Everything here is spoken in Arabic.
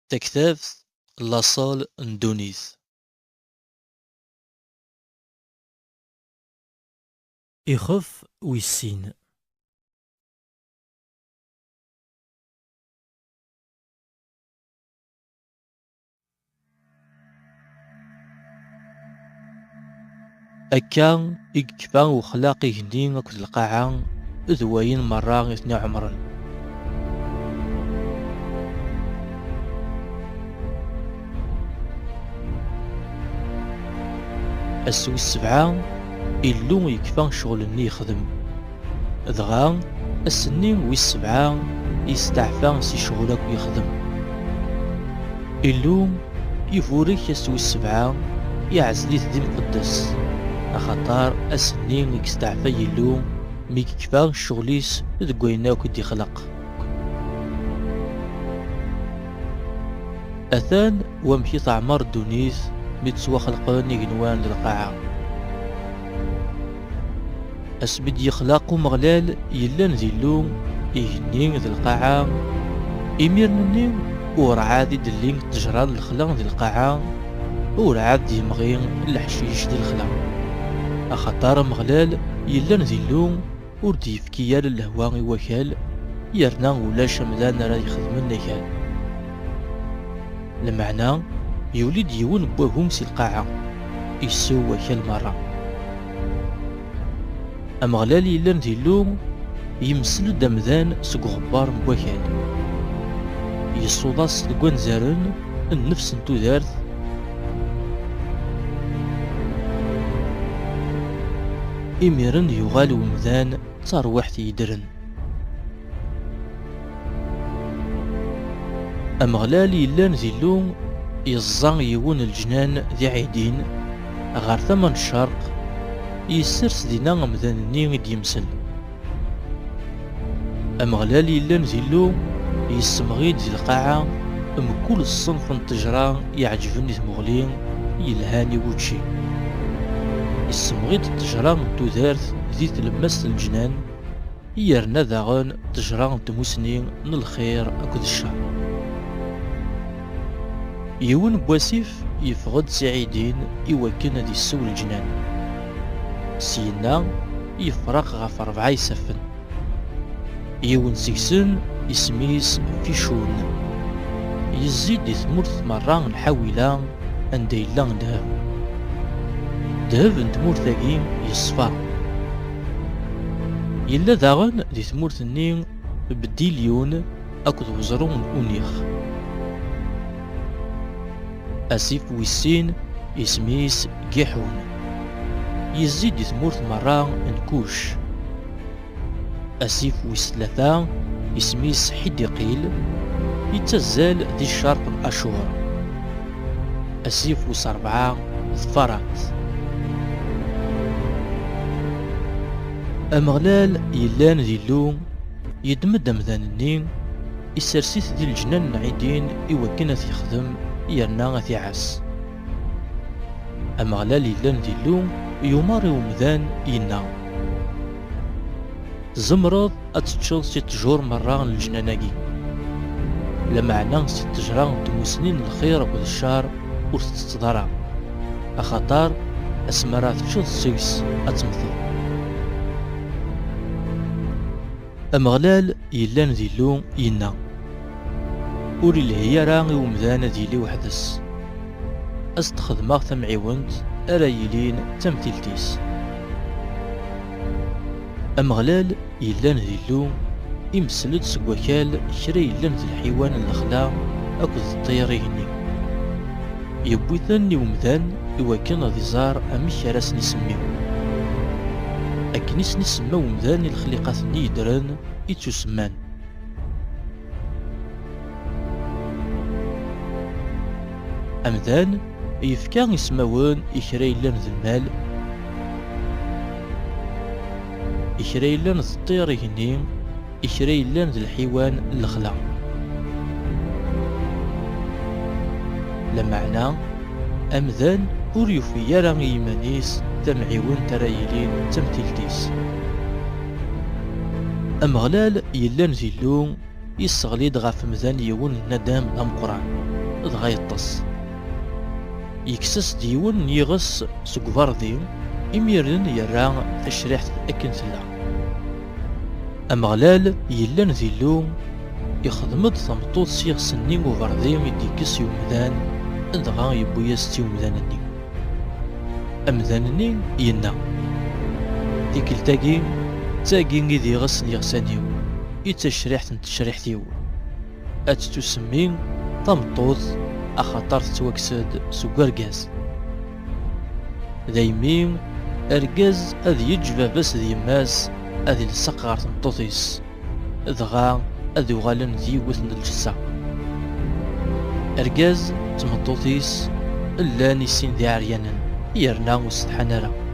تكتاف لاصال ندونيز. يخف ويسين. أكا إكفا وخلاقي هنين أكد القاعة ذوين مرة إثنى عمرا. السوي السبعة إلو يكفا شغل ني يخدم دغا السنين والسبعة يستعفى سي شغلك ويخدم إلو يفوريك السوي السبعة يعزلي ذي مقدس أخطار السنين يستعفى يلو ميكفا شغليس ذكوينا وكدي خلق أثان ومشي تعمر الدونيس متسوى خلقان يجنوان للقاعة أسبد يخلاق مغلال يلان ذيلو يجنين ذي القاعة إمير نني ورعادي دلين تجران الخلا ذي القاعة ورعاد يمغين الحشيش ذي الخلا أخطار مغلال يلان ذيلو ورد يفكيا للهواء وكال يرنا ولا شمدان راه يخدمن نكال المعنى يولد يون بوهم سي القاعة يسوى كالمرة أمغلال يلان ذيلو يمسل دمذان سق غبار مبوكال يصوضاس لقوان زارن النفس نتو دارت إميرن يغال ومذان تروحت يدرن أمغلال يلان ذيلو يزان يون الجنان ذي عيدين غار ثمن الشرق يسرس دينا مذان ني ديمسل أمغلال يلان ذيلو يسمغيد ذي القاعة كل الصنف التجرى يعجبني ثمغلين يلهاني وتشي يسمغيد التجرى من تودارت ذي تلمس الجنان يرنا ذاغن تجرى تموسنين من الخير أكد الشر يون بواسيف يفغد سعيدين يوكن دي السو الجنان سينا يفرق غف 4 يسفن يون سيكسن يسميس فيشون يزيد دي ثمورت مرة الحاولة عندي لان دهب دهب نتمورت ثاقين يصفى يلا داغن دي ثمورت النين بديليون أكد وزرون أونيخ أسيف ويسين يسميس جيحون يزيد ثمورت مرة نكوش أسيف ويسلثا يسميس حديقيل يتزال ذي الشرق الأشهر أسيف وسربعة ظفرات أمغلال يلان ذيلو يدمد أمذان النين يسرسيث ذي الجنان نعيدين يوكنا يخدم يرنا عاس أمغلال يلان ذيلو يماري ومذان ينا زمرض أتتشل 6 شهور مرة الجناناكي لمعنى 6 شهور تموسنين الخير والشر وتتضرع أخطار أسمرات تشل 6 أتمثل أمغلال يلان ذيلو ينا وري الهيارا ومذان ذيلي وحدس أستخدماغ ثمعيونت أرايلين تمثيلتيس أمغلال يلان ذيلو يمسلد سكوكال كرا يلان ذي الحيوان الأخلاق أكد الطيريني يبوثن ومذان إواكن ذي زار أمي راس نسميو أكنيس نسمى ومذان الخليقات نيدران يتسمان أمذان يفكا يسماون إكرا يلان ذي المال إكرا يلان ذي الطيريني إكرا يلان ذي الحيوان الأخلاق لمعنى أمذان ور يوفي راه يمانيس تمعيون ترايلين تمثيلتيس أمغلال يلان ذيلو يستغليد غاف مذان يون الندام الأمقران dɣa yeṭṭes. يكسس ديون يغس سق فردي إميرن يرى تشريحت أكن تلا. أمغلال يلان ذي اللوم يخدمد تمطوط سيغ سنين وفردي يديكس يومدان دغا يبوياس تيومدانني. أمدانني ينا تيكلتاكي تاكي إذي غس يغسانيو يتشريحت تشريحتيو أتتسمين تمطوط أخطر تتوكسد سوق أرقاز. دايمين أرقاز أذ يجبه بس ذي ماس أذ السقار تمطوطيس دغا أذ يغالن ذي وثن الجسا. أرقاز تمطوطيس إلا نسين ذي عريانا يرنا وستحنارا.